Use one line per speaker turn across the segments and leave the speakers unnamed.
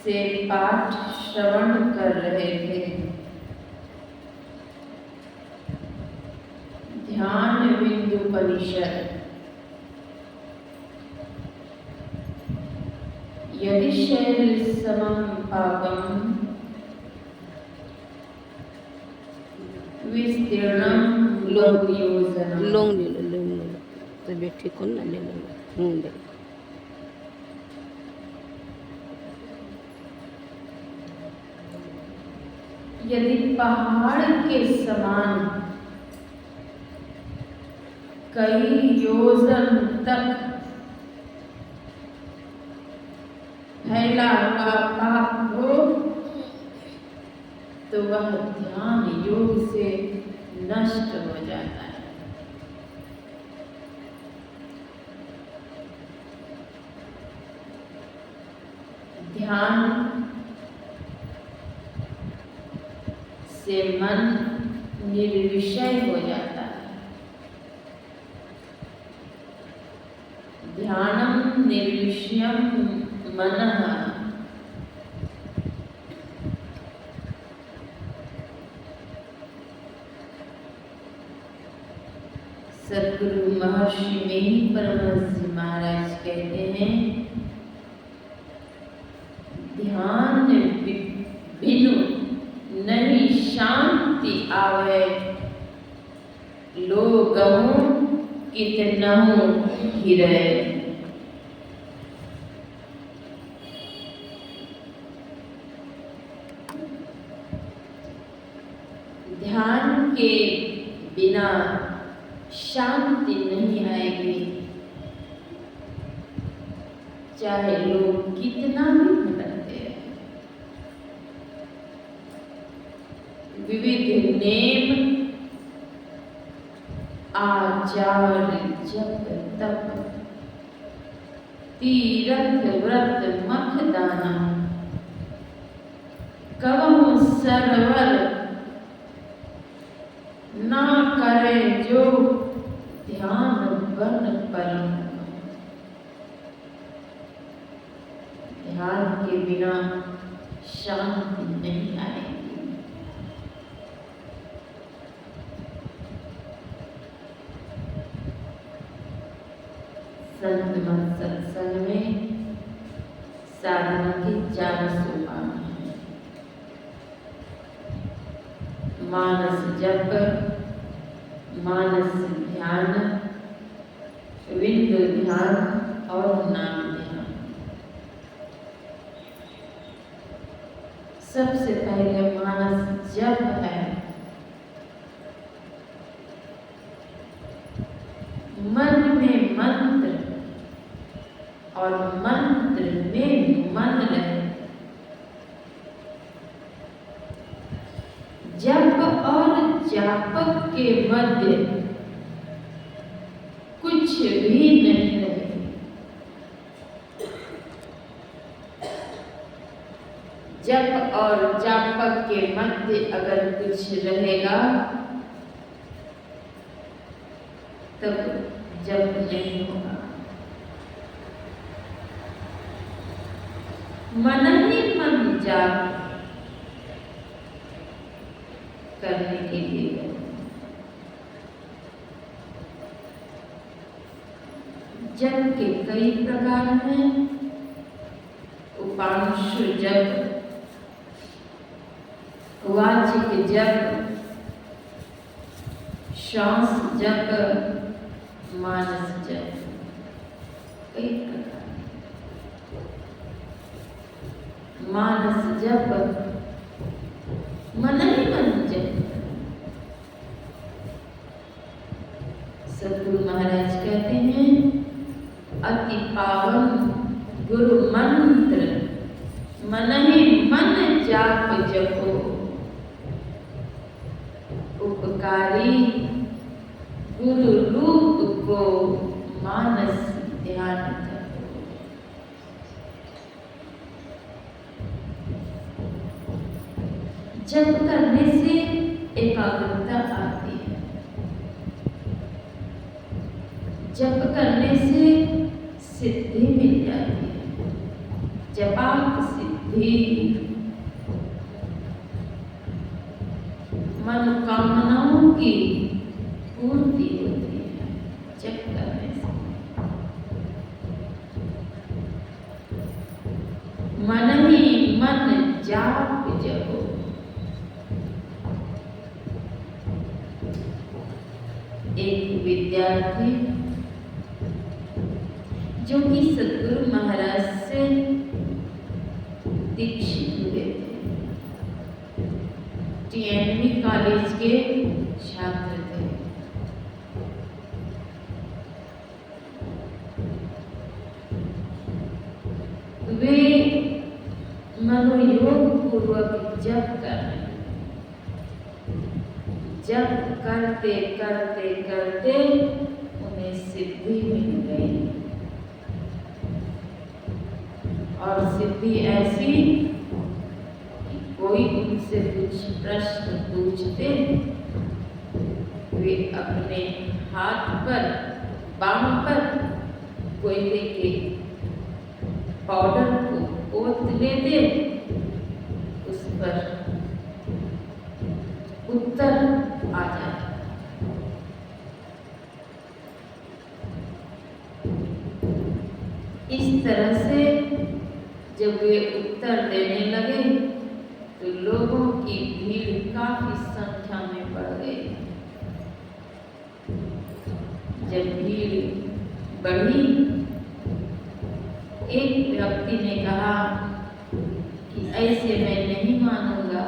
से पाठ श्रवण कर रहे थे। ध्यान बिंदुपनिषद। यदि शैल समं पापम विस्तीर्णम लोक योजना।
लोंग ले लो तबीयत ठीक हो ना, ले लो ले लो।
यदि पहाड़ के समान कई योजन तक फैला हुआ पाप हो तो वह ध्यान योग से नष्ट हो जाता है। ध्यान से मन निर्विषय हो जाता है। ध्यानम निर्विषयम मनः। सद्गुरु महर्षि में परमहंस जी महाराज कहते हैं, ध्यान बिनु नहीं शांति आवे, लोगहु कितनहु घिरे। ध्यान के बिना शांति नहीं आएगी, चाहे लोग कितना भी भटकते हैं। विविध नेम आचार जप तप तीरथ व्रत मख दाना, कवम सरवर ना करे जो ध्यान बन परम। ध्यान के बिना शांति नहीं आएगी। संत मत सत्संग में साधना के 4 सोपान हैं। मानस जप, मानस ध्यान, विंदु ध्यान और नाम ध्यान। सबसे पहले मानस जप है। मन में मंत्र और मंत्र में मन रहे। जप और जापक के मध्य कुछ भी नहीं रहे। जप और जापक के मध्य अगर कुछ रहेगा तब जप नहीं होगा। मन ही मन जाप करने के लिए जप के कई प्रकार हैं। उपांशु जप, वाचिक जप, श्वास जप, मानस जप, कई प्रकार। मानस जप मन ही मन जप। सद्गुरु महाराज कहते हैं, अति पावन गुरु मंत्र मन ही मन जाप जपो, उपकारी गुरु रूप को मानस ध्यान करो। जप करने से एकाग्रता आती है। जप करने से सिद्धि मिल जाती है। जपाक सिद्धि। सिद्धि, मनोकामनाओं की पूर्ति होती है जप करने से। मन ही मन जाप जपो। एक विद्यार्थी जो कि सद्गुरु महाराज से दीक्षित हुए थे, TNV कॉलेज के छात्र थे। वे मनोयोग पूर्वक जप कर रहे, जप करते करते करते उन्हें सिद्धि मिल गई। और सिद्धि ऐसी कि कोई उनसे कुछ प्रश्न पूछते, वे अपने हाथ पर, बांह पर कोयले के पाउडर को पोत लेते, उस पर उत्तर आ जाता। इस तरह से जब वे उत्तर देने लगे तो लोगों की भीड़ काफी संख्या में बढ़ गई। जब भीड़ बढ़ी, एक व्यक्ति ने कहा कि ऐसे मैं नहीं मानूंगा,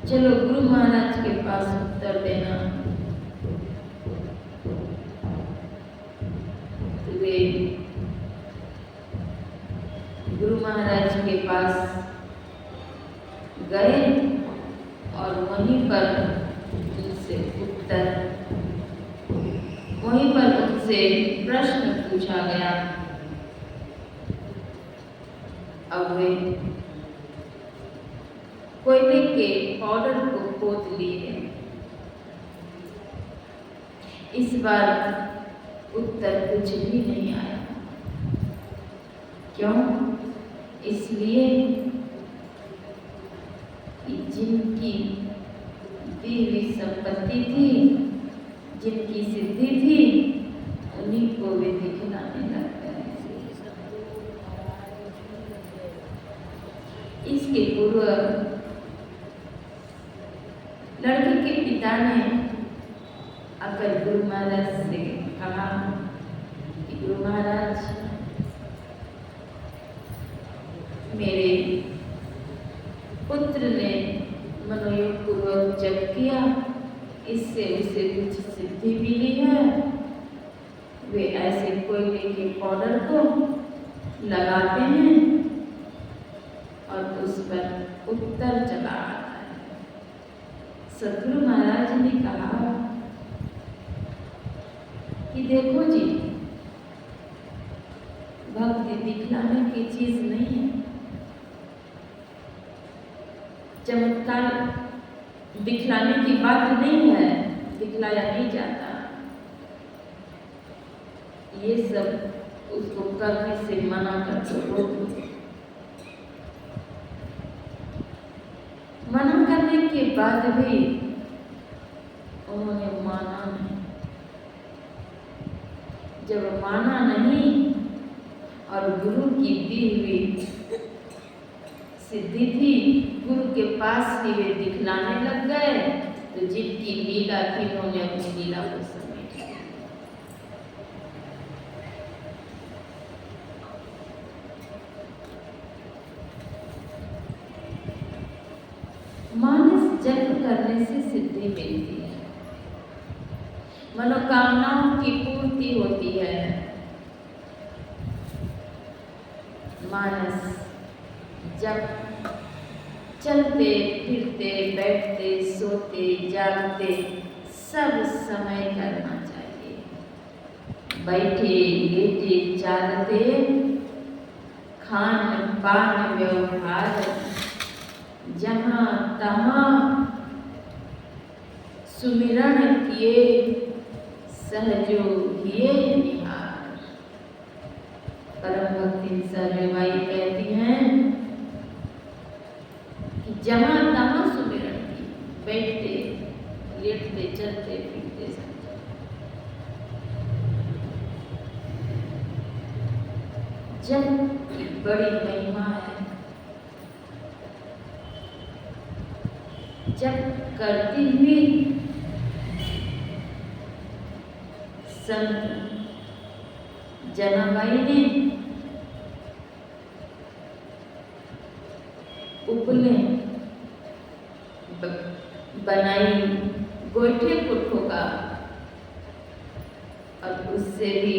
चलो गुरु महाराज के पास उत्तर देना। तो वे गुरु महाराज के पास गए और वहीं पर उनसे प्रश्न पूछा गया। अब वे कोयले के पाउडर को पोत लिए। इस बार उत्तर कुछ भी नहीं आया। क्यों? इसलिए कि जिनकी दी हुई संपत्ति थी, जिनकी सिद्धि थी, उन्हीं को वे दिखलाने लग गए। इसके पूर्व लड़के के पिता ने आकर गुरु महाराज से कहा कि गुरु महाराज, मेरे पुत्र ने मनोयोग पूर्वक जप किया, इससे उसे कुछ सिद्धि मिली है। वे ऐसे कोयले के पाउडर को लगाते हैं और उस पर उत्तर चला आता है। सद्गुरु महाराज ने कहा कि देखो जी, भक्ति दिखलाने की चीज नहीं है। चमत्कार दिखलाने की बात नहीं है, दिखलाया नहीं जाता। ये सब उसको करने से मना कर दो। मना करने के बाद भी उन्होंने माना नहीं। जब माना नहीं और गुरु की दी हुई सिद्धि थी, गुरु के पास ही वे दिखलाने लग गए, तो जिनकी लीला थी उन्होंने अपनी लीला को समेट लिया। मानस जप करने से सिद्धि मिलती है, मनोकामनाओं की पूर्ति होती है। मानस जप चलते फिरते बैठते सोते जागते सब समय करना चाहिए। बैठे लेटे जागते खान पान व्यवहार जहाँ तहाँ सुमिरन किए सहजो किए निहार। परम भक्ति सरवाई कहती हैं कि जहां तहां सुमिरन की, बैठते लेटते चलते फिरते समझे। जब की बड़ी महिमा है, जब करती हुई संत जनाबाई ने उपले बनाई गोइठे पुट्ठों का, और उससे भी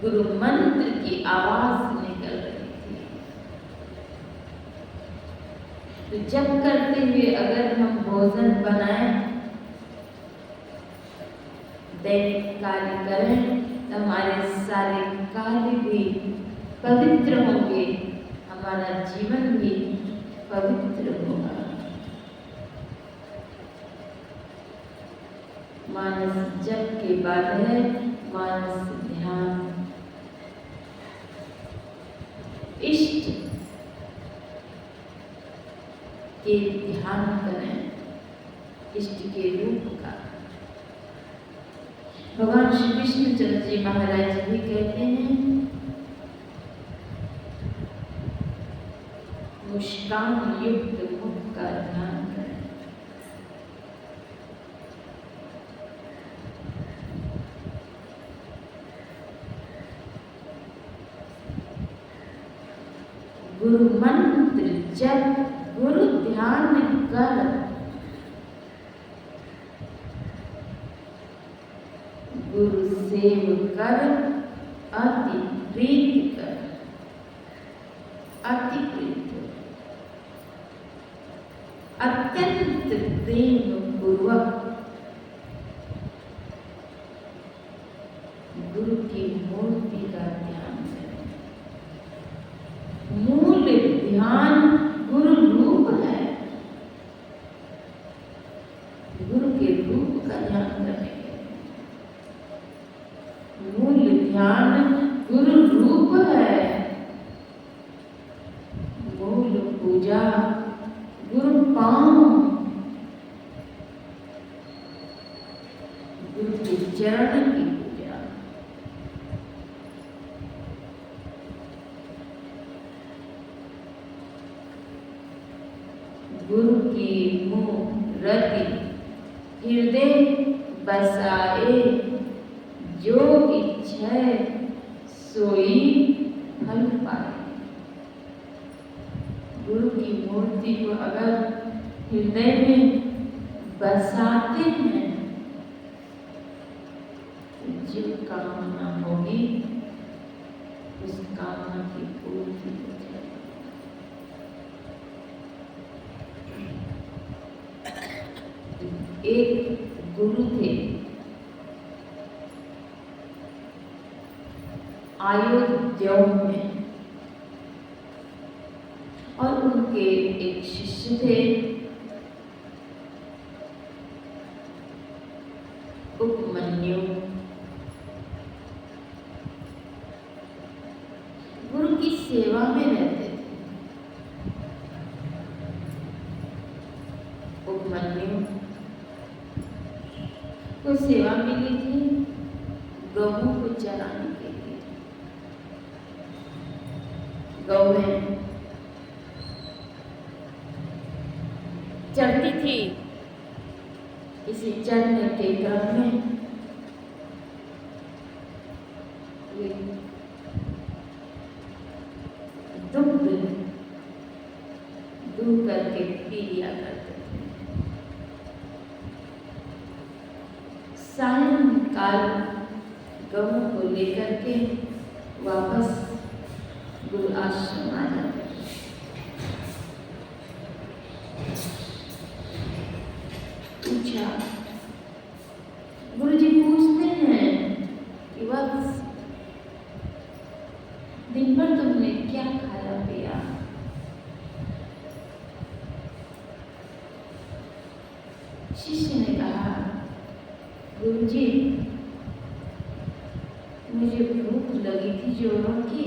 गुरु मंत्र की आवाज निकल रही थी। तो जब करते हुए अगर हम भोजन बनाएं, दैनिक कार्य करें, तो हमारे सारे कार्य भी पवित्र होंगे, हमारा जीवन भी पवित्र होगा। मानस जप के बाद है मानस ध्यान। इष्ट के ध्यान करें, इष्ट के रूप का। भगवान श्री कृष्णचंद्र जी महाराज भी कहते हैं, मुस्कान युक्त मुख का ध्यान करें। गुरु मंत्र जप, गुरु ध्यान कर, गुरु सेव कर, अति प्रीत कर, अति प्रीत, अत्यंत प्रेम पूर्वक गुरु की मूर्ति का ध्यान करें। मूल ध्यान गुरु रूप है, गुरु के रूप का ध्यान करें। मूल ध्यान गुरु रूप है, मूल पूजा गुरु पांव, गुरु के चरण की पूजा। गुरु की मूर्ति हृदय बसाए, जो इच्छा सोई फल पाए। गुरु की मूर्ति को अगर हृदय में बसाते हैं, तो जो कामना होगी उस कामना की पूर्ति हो जाएगी। एक गुरु थे, अयोध्या में, और उनके एक शिष्य थे उपमन्यु। गुरु की सेवा में रहते थे। उपमन्यु को सेवा मिली थी गऊ को चराने के लिए। गऊ चढ़ती थी, इसी चढ़ने के क्रम में दुग्ध दूध करके पी लिया करते थे। सायंकाल गऊ को लेकर के वापस गुरु आश्रम आ जाते। पूछा, गुरु जी पूछते हैं कि वत्स, दिन भर तुमने क्या खाया पिया? शिष्य ने कहा, गुरु जी मुझे भूख लगी थी जोरों की,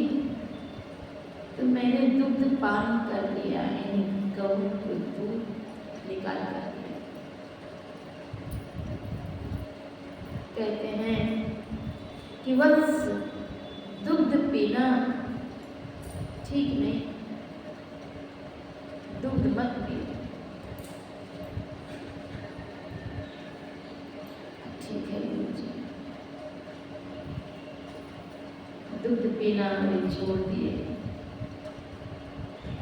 तो मैंने दुग्ध पान कर लिया, यानी गऊ को दूध निकाल कर लिया। कहते हैं कि वत्स, दुग्ध पीना ठीक नहीं, दुग्ध मत पियो। ठीक है गुरुजी, दुग्ध पीना हमने छोड़ दिए।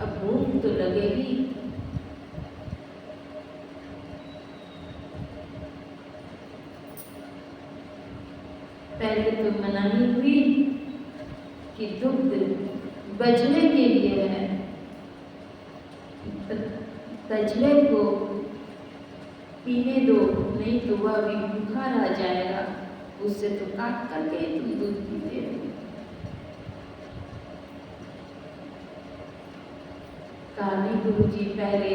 अब भूख तो लगेगी, पहले तो मनाही हुई कि दुग्ध बछड़े के लिए है, बछड़े को पीने दो, नहीं तो वह भी भूखा रह जाएगा, उससे तो काट करके तुम दूध पीते हो। कहानी गुरुजी, पहले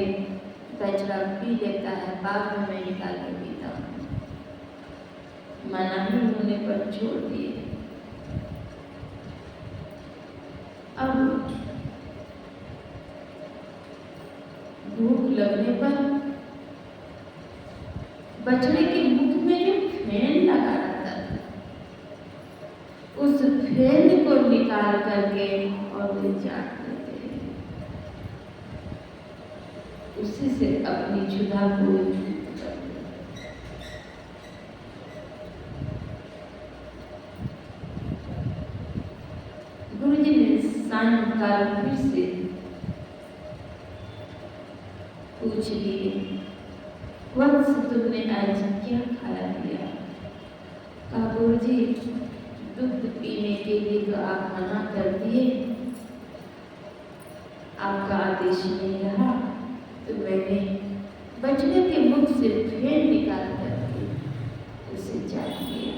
बछड़ा पी लेता है, बाद में मैं निकाल के पीता हूँ। मनाही होने पर छोड़ दिए। अब भूख लगने पर बछड़े के मुख में जो फेन लगा रहता था, उस फेन को निकाल करके और वे चाट लेते हैं। उसी से अपनी क्षुधा को तृप्त करते हैं। गुरुजी ने सायंकाल फिर से पूछ लिए, वत्स तुमने आज क्या खाया पिया? कहा गुरुजी, दुग्ध पीने के लिए तो आप मना कर दिए, आपका आदेश नहीं रहा, तो मैंने बछड़े के मुख से फेन निकाल करके उसे चाट लिया।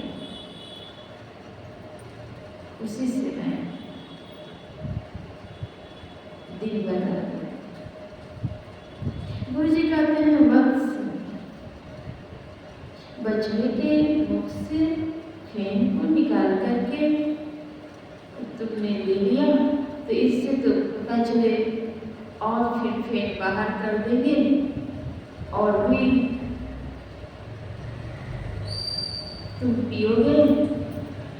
उसी से मैं दिन बदल गया। गुरुजी कहते हैं, वत्स, बछड़े के मुख से फेन को निकाल करके तुमने ले लिया, तो इससे तो बछड़े और फिर फेन बाहर कर देंगे और भी तुम पियोगे,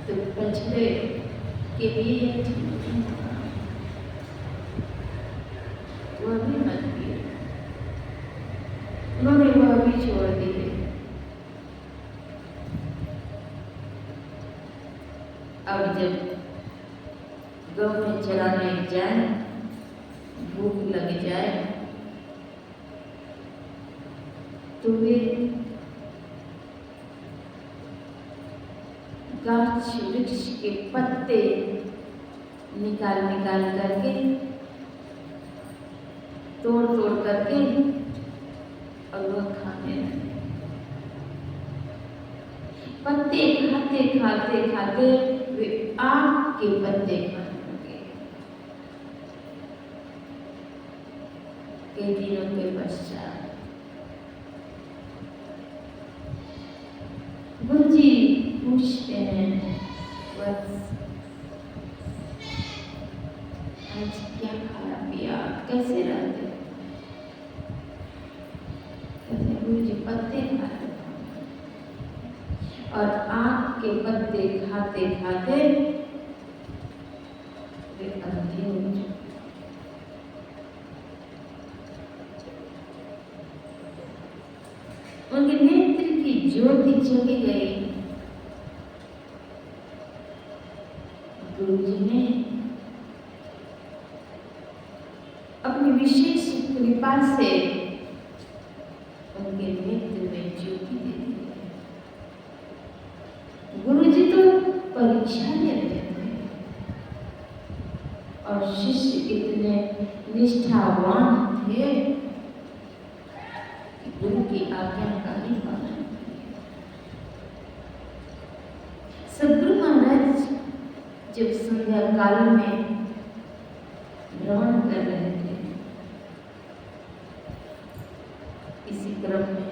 तो बछड़े के लिए यह ठीक नहीं होगा, वह भी मत पियो। उन्होंने वह भी छोड़ दिए। अब जब गौ में चराने जाए, भूख लग जाए, तो वे गाछ वृक्ष के पत्ते निकाल करके, तोड़ करके और वह खाने लगे। पत्ते खाते वे आग के पत्ते खाने लगे। कई दिनों के पश्चात गुरुजी पूछते हैं, वत्स, आज क्या खाया पिया, कैसे रहते? गुरुजी, पत्ते खाते और आग के पत्ते खाते वे अंधे हो चुके। उनके नेत्र की ज्योति जगी गई। गुरुजी ने अपनी विशेष कृपा से उनके नेत्र में ज्योति दे दी। गुरुजी तो परीक्षा लेते थे और शिष्य इतने निष्ठावान थे कि गुरु की आज्ञा का ही पालन किया। सद्गुरु महाराज जब संध्या काल में भ्रमण कर रहे थे, इसी क्रम में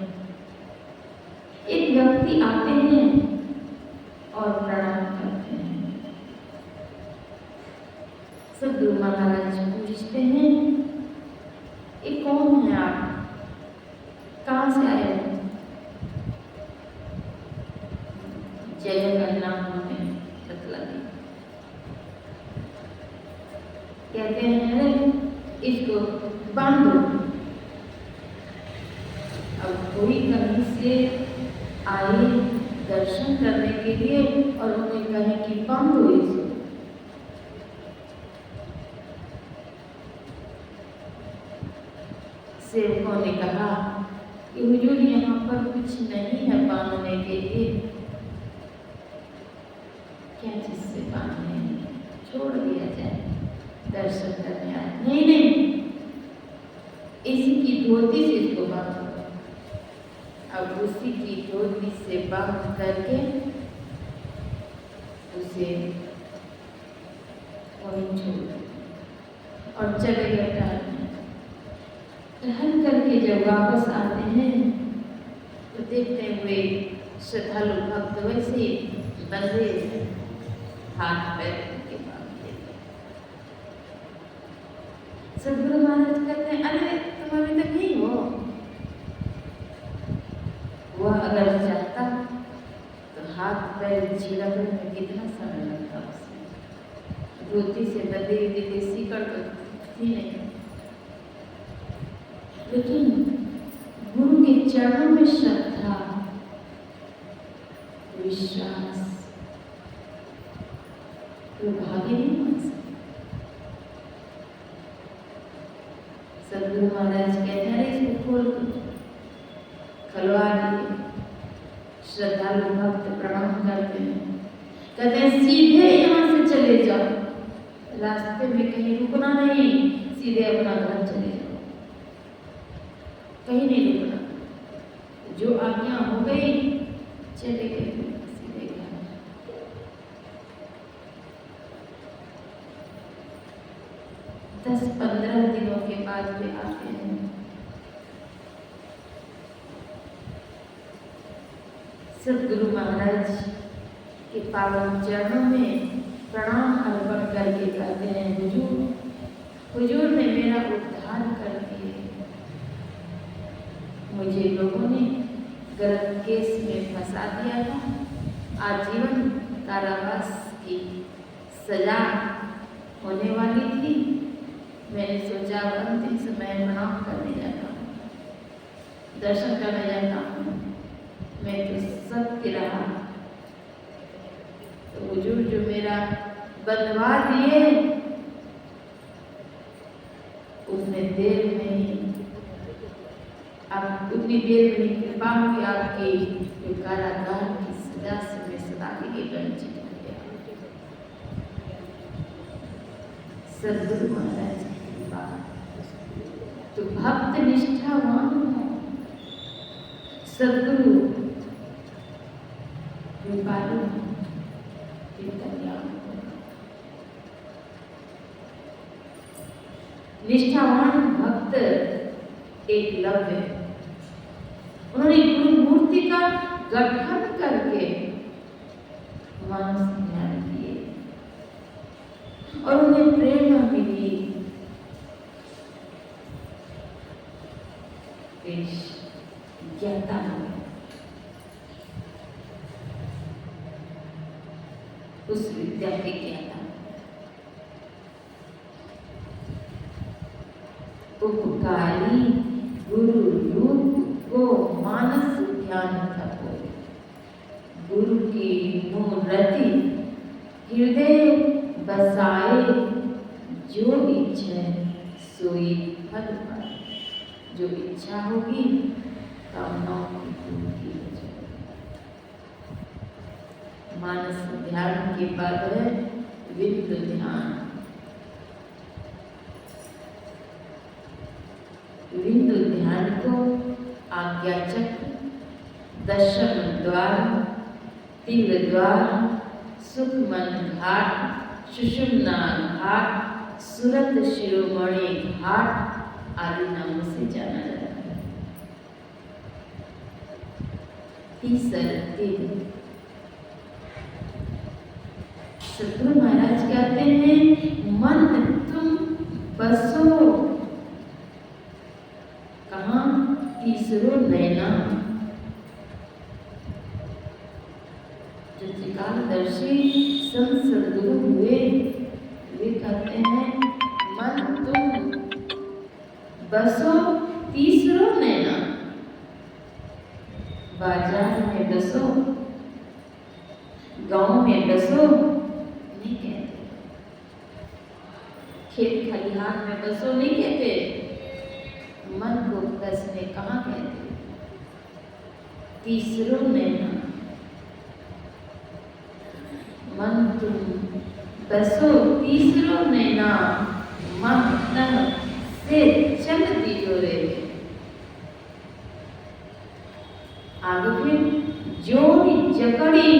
एक व्यक्ति आते हैं और प्रणाम करते हैं। सदगुरु महाराज पूछते हैं, ये कौन है आप, कहाँ से आए हो? जगह का नाम उन्होंने बतला दिया। कहते हैं इसको बांधो। अब कोई कहीं से आए दर्शन करने के लिए और उन्हें कहे कि बांधो इसको। सेवकों ने कहा कि हुजूर यहाँ पर कुछ नहीं है बांधने के लिए। क्या चीज से बांधने, छोड़ दिया जाए, दर्शन करने आए। नहीं नहीं, इसी की धोती से इसको बांधो। अब उसी की धोती से बांध करके उसे वहीं छोड़ और चले गए टहलने। टहल करके जब वापस आते हैं तो देखते हुए श्रद्धालु भक्त वैसे बंधे हाथ पैर के बांधे। सदगुरु महाराज कहते हैं, अरे तुम अभी तक नहीं हो। वह अगर चाहता तो हाथ पैर झिलकने में कितना समय लगता उसमें। धोती से बंधी हुई थी, सीकड़ तो थी नहीं, लेकिन गुरु के चरणों में श्रद्धा, विश्वास, तो भागे नहीं मान सकते। सदगुरु महाराज कहते हैं, इसको खोल खलवा दिए। श्रद्धालु भक्त प्रणाम करते हैं, कहते हैं सीधे यहाँ से चले जाओ, रास्ते में कहीं रुकना नहीं, सीधे अपना घर चले जाओ, कहीं नहीं रुकना। जो आज्ञा हो गई चले गए सीधे घर। 10-15 दिनों के बाद वे आते हैं। सदगुरु महाराज के पावन चरणों में प्रणाम अर्पण करके कहते हैं, हुजूर ने मेरा उद्धार कर दिए। मुझे लोगों ने गलत केस में फंसा दिया था, आजीवन कारावास की सजा होने वाली थी। मैंने सोचा अंतिम समय प्रणाम करने जाता हूँ, दर्शन करने जाता हूँ, मैं तो सत्य रहा। तो हुजूर जो मेरा बंधवा दिए, उसने देर में ही, अब उतनी देर में कृपा हुई आपकी, जो कारागार की सजा से मैं सदा के लिए वंचित हो गया। सदगुरु महाराज की कृपा। तो भक्त निष्ठावान है, सदगुरु कृपालु है, निष्ठावान भक्त एकलव्य है। उन्होंने गुरु मूर्ति का गठन करके मानस ध्यान किए और उन्हें प्रेरणा मिली। ज्ञाता हो उस विद्या के ज्ञाता, उपकारी गुरु रूप को मानस ध्यान थको। गुरु की मूर्ति हृदय बसाए, जो इच्छा सोई फल पाए। जो इच्छा होगी कामनाओं की पूर्ति हो जाएगी। मानस ध्यान के बाद है विद्ध ध्यान। विंदु ध्यान को आज्ञा चक्र, दशम द्वार, तीव्र द्वार, सुखमन घाट, सुषुम्ना घाट, सुरत शिरोमणि घाट आदि नामों से जाना जाता है। तीसर तीन। सदगुरु महाराज कहते हैं मन तुम बसो कहाँ तीसरो नैना। जो त्रिकालदर्शी संत सद्गुरु हुए वे कहते हैं मन तुम बसो तीसरो नैना। बाजार में बसो, गांव में बसो नहीं कहते, खेत खलिहान में बसो नहीं कहते, मन को बसने कहाँ कहते। तीसरो नैना मन तुम बसो तीसरो नैना, मन तन से चलती जो रे। आगे फिर जोड़ी जकड़ी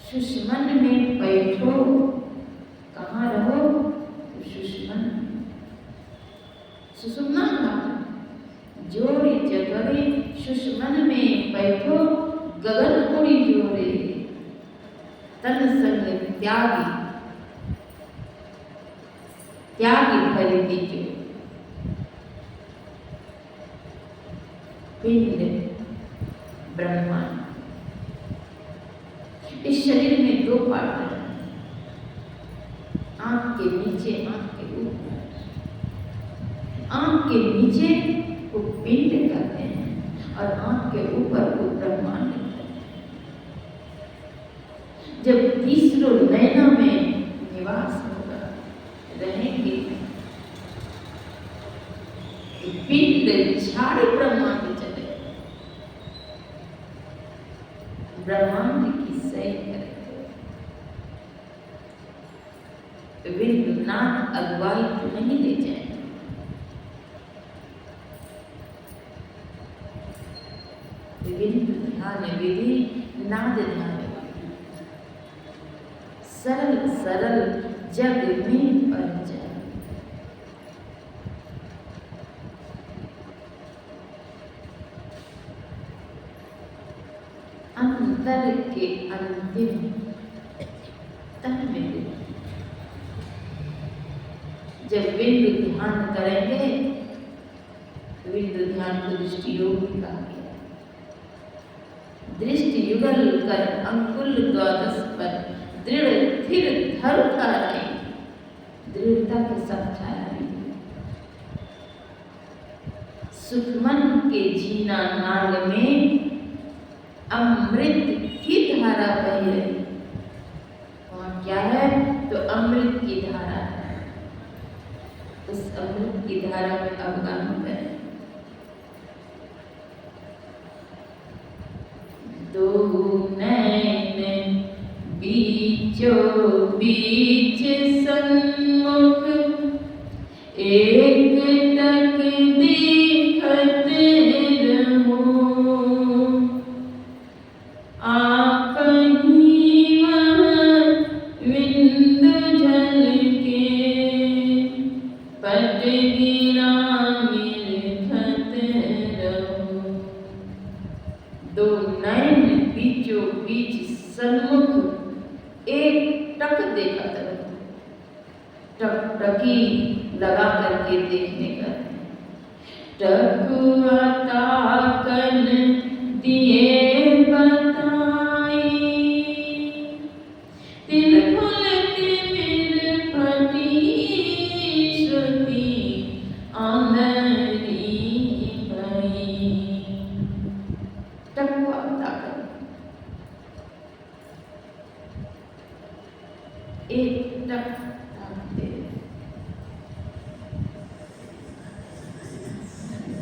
सुषमन में बैठो, कहाँ रहो सुषमन सुषुम्ना घाट। जोड़ी जकड़ी सुषमन में बैठो, गगन कोड़ी जोड़े तन संग त्यागी त्यागी भरी दीजो। पिंड ब्रह्मांड, इस शरीर में दो पार्ट हैं, आंख के नीचे आंख के ऊपर। आंख के नीचे को पिंड कहते हैं और आंख के ऊपर को ब्रह्मांड कहते हैं। जब तीसरो नैना में निवास होगा रहेंगे, पिंड झाड़ी ब्रह्मांड चले, ब्रह्मांड की सही करेंगे। विंदुनाथ अगुवाई तो नहीं ले जाएंगे, विंदु ध्यान विधि नाद ध्यान सरल सरल जग में बन जाए। अंतर के अंतिम तन में जब बिंदु ध्यान करेंगे, बिंदु ध्यान को दृष्टि योग भी कहा गया। दृष्टि युगल कर अंकुल द्वादश पर दृढ़ स्थिर धर कराए, दृढ़ता के साथ छाया। सुखमन के जीना नाग में अमृत की धारा बह रही। वहाँ क्या है तो अमृत की धारा है। उस अमृत की धारा में अवगान होता है। दो नैन बीचो बीच सन्मुख, एक टक देखत रहो, आपही वह विंद झलके, पट गिरा मिलखत रहो। दो नैन बीचों बीच सन्मुख, एक टक देखा रहो। टकटकी लगा करके देखने का। टकुआ ताकन दिए बताई, तिल फुल तिमिर फटी श्रुति आंधरी भई। टकुआ ताकन एक टक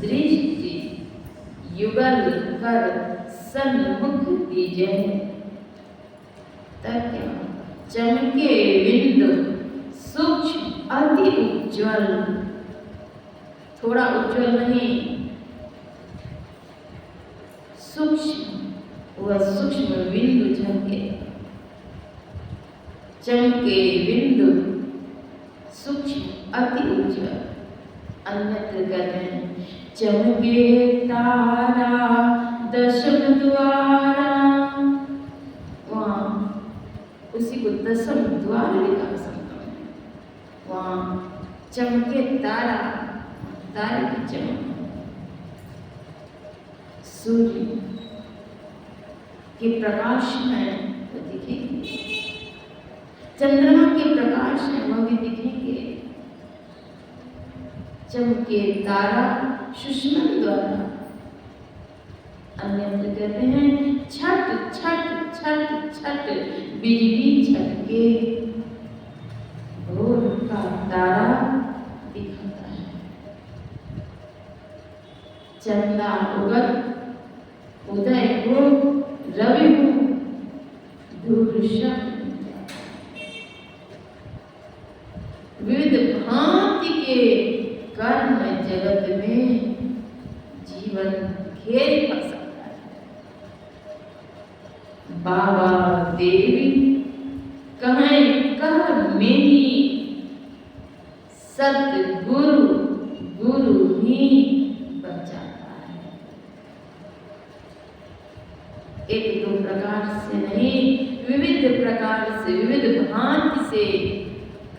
दृष्टि युगल कर सन्मुख दीजे, तब क्या चमके बिंदु सूक्ष्म अति उज्ज्वल, थोड़ा उज्ज्वल नहीं, सूक्ष्म वह सूक्ष्म बिंदु झलके। चमके बिंदु सूक्ष्म अति उज्ज्वल। अन्यत्र कहते हैं चमके तारा दशम द्वारा, वहाँ उसी को दसम द्वार लिखा संतों ने। वहाँ चमके तारा, तारे की चमक, सूर्य के प्रकाश में वो दिखेंगे, चंद्रमा के प्रकाश में वो भी दिखेंगे। चमके तारा सुषमन द्वारा। अन्यत्र कहते हैं छट छट छट छट बिजली छटके, भोर का तारा दिखाता है। चंदा उगत उदय हो, रवि हो, धूल शब्द, विविध भांति के कर्म जगत में जीवन खेल कर सकता है। बाबा देवी कहें कह मेरी, सतगुरु गुरु ही बचाता है। एक दो प्रकार से नहीं, विविध प्रकार से, विविध भांति से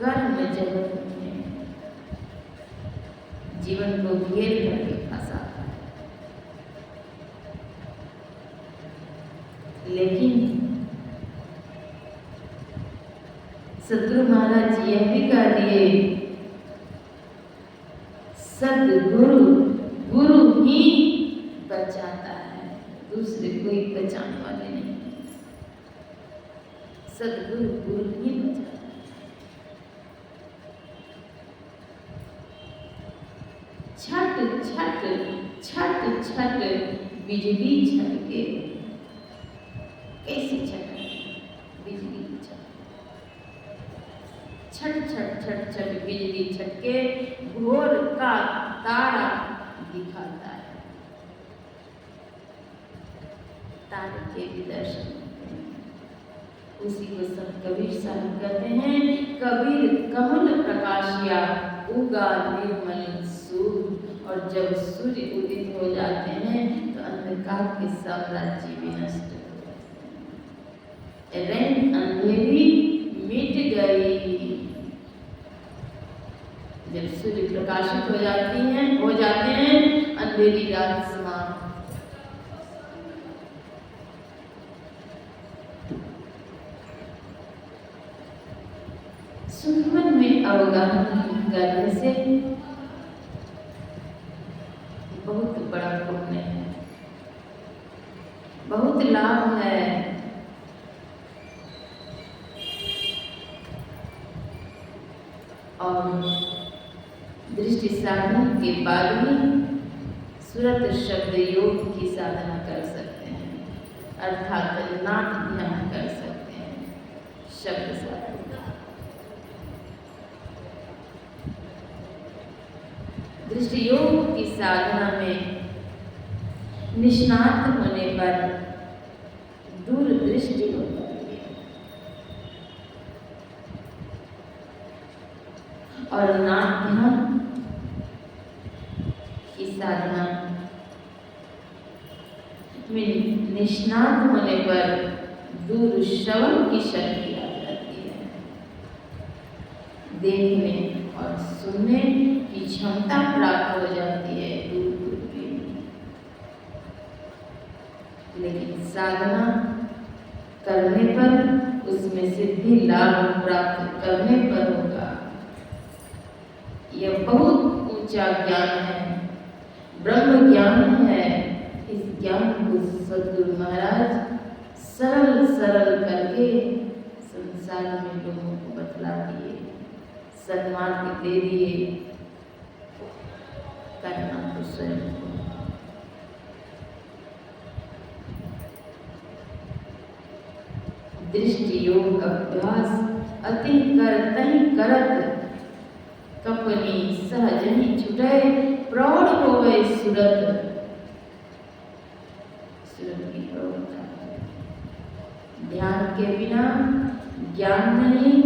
कर्म जगत में जीवन को घेर करके फंसाता है। लेकिन सतगुरु महाराज जी यह भी कह दिए, सतगुरु गुरु ही बचाता है, दूसरे कोई बचाने वाले नहीं। सतगुरु गुरु ही बचाता है। छट छट छट छट बिजली छटके, कैसी छट, बिजली की छट, छट छट छट छट बिजली छटके, भोर का तारा दिखाता है। तारे के भी दर्शन होते हैं। उसी को संत कबीर साहब कहते हैं, कबीर कमल प्रकाशिया उगा निर्मल सूर्य। और जब सूर्य उदित हो जाते हैं तो अंधकार के साम्राज्य भी नष्ट हो जाते हैं। रैन अंधेरी मिट गई। जब सूर्य प्रकाशित हो जाते हैं अंधेरी रात समाप्त। सुखमन में अवगाहन करने से बहुत बड़ा पुण्य है, बहुत लाभ है। और दृष्टि साधन के बाद ही सुरत शब्द योग की साधना कर सकते हैं, अर्थात नाथ ध्यान कर सकते हैं। शब्द साधना दृष्टि योग की साधना में निष्णात होने पर दूरदृष्टि होती है और नाथ ध्यान की साधना में निष्णात होने पर दूर श्रवण की शक्ति आ जाती है। देखने और सुनने की क्षमता प्राप्त हो जाती है दूर दूर की। लेकिन साधना करने पर उसमें सिद्धि लाभ प्राप्त करने पर होगा। यह बहुत ऊंचा ज्ञान है, ब्रह्म ज्ञान है। इस ज्ञान को सद्गुरु महाराज सरल सरल करके संसार में लोगों को बतला दिए, सन्मार्ग दे दिए। करना तो स्वयं को। दृष्टि योग अभ्यास अति करतहि करत, कपनी सहज ही छुटे, प्रौढ़ हो गए सूरत। सूरत की प्रौढ़ता। ध्यान के बिना ज्ञान नहीं,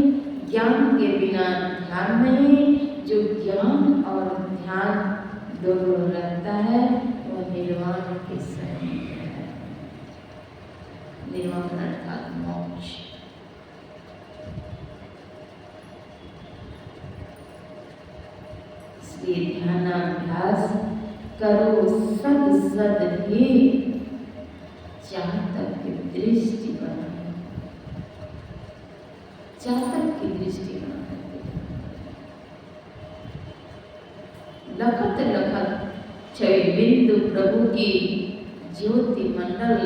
ज्ञान के बिना ध्यान नहीं। जो ज्ञान और ध्यान दोनों रहता है वह निर्वाण के समीप है। निर्वाण अर्थात मोक्ष। इसलिए ध्यानाभ्यास करो सद सद ही, चातक की दृष्टि बनाओ, चातक की दृष्टि बनाओ। लखत लखत छवि बिंदु प्रभु की ज्योति मंडल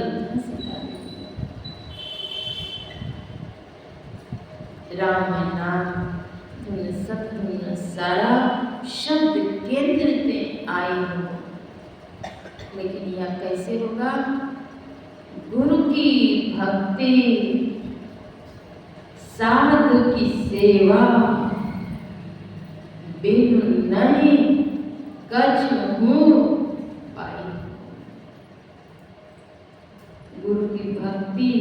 राम नाम धुन सतधुन सारा शब्द केंद्र में आई हो। लेकिन यह कैसे होगा? गुरु की भक्ति, साधु की सेवा, बिनु नहीं कछहु पाई। गुरु की भक्ति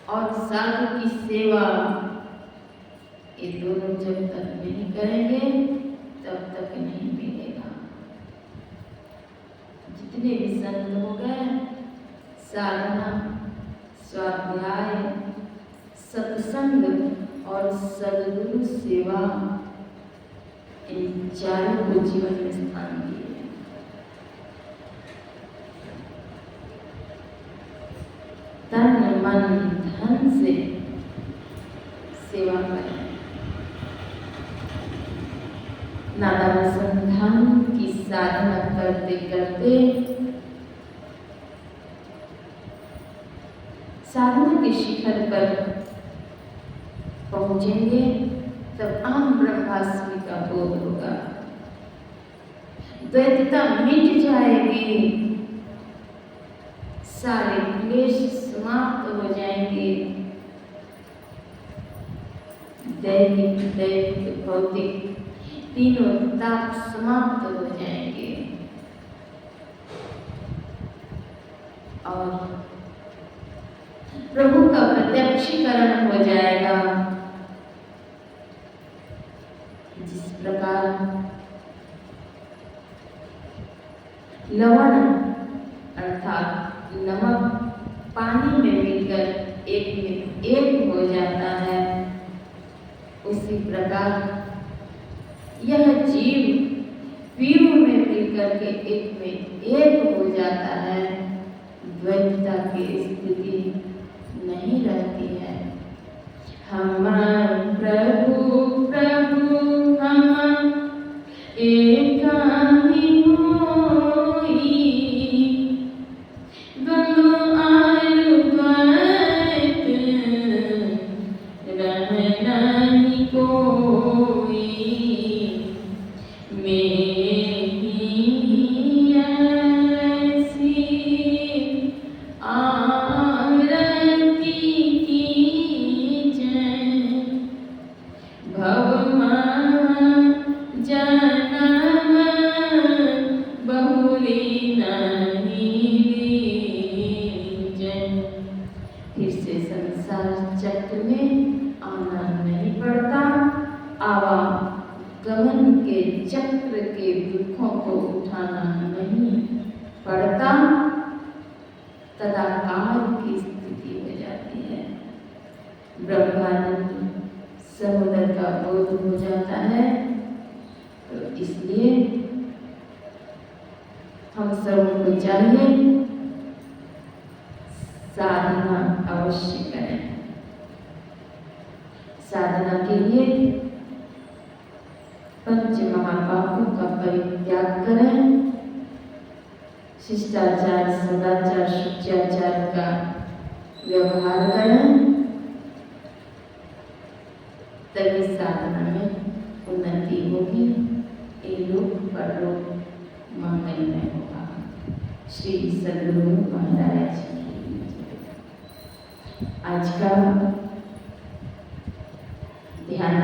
और साधु की सेवा, ये दोनों जब तक नहीं करेंगे तब तक नहीं मिलेगा। जितने भी संत हो गए, साधना, स्वाध्याय, सत्संग और सद्गुरु सेवा, इन चारों को जीवन में स्थान दिए। तन मन धन से सेवा करें। नादानुसंधान की साधना करते करते साधना के शिखर पर पहुंचेंगे, तब आम ब्रह्मास्मि का बोध होगा। द्वैतता मिट जाएगी, सारे क्लेश समाप्त हो जाएंगे, दैहिक दैहिक भौतिक तीनों ताप समाप्त हो जाएंगे और प्रभु का प्रत्यक्षीकरण हो जाएगा। जिस प्रकार लवण अर्थात नमक पानी में मिलकर एक हो जाता है, उसी प्रकार यह जीव पीरू में मिलकर के एक हो जाता है। द्वैतता की स्थिति नहीं रहती है। हम प्रभु प्रभु हम एक ही होई, द्वंद्व आर द्वैत रह नहीं कोई, फिर से संसार चक्र में आना नहीं पड़ता। आवागमन के चक्र के दुखों को उठाना नहीं पड़ता। तदाकार की स्थिति हो जाती है। ब्रह्मानंद समुद्र का बोध हो जाता है। तो इसलिए हम सबको चाहिए साधना अवश्य करें। साधना के लिए पंच महापापों का परित्याग करें। शिष्टाचार, सदाचार, शुचाचार का व्यवहार करें, तभी साधना में उन्नति होगी। लोक परलोक मंगलमय होगा। श्री सद्गुरु महाराज आज का ध्यान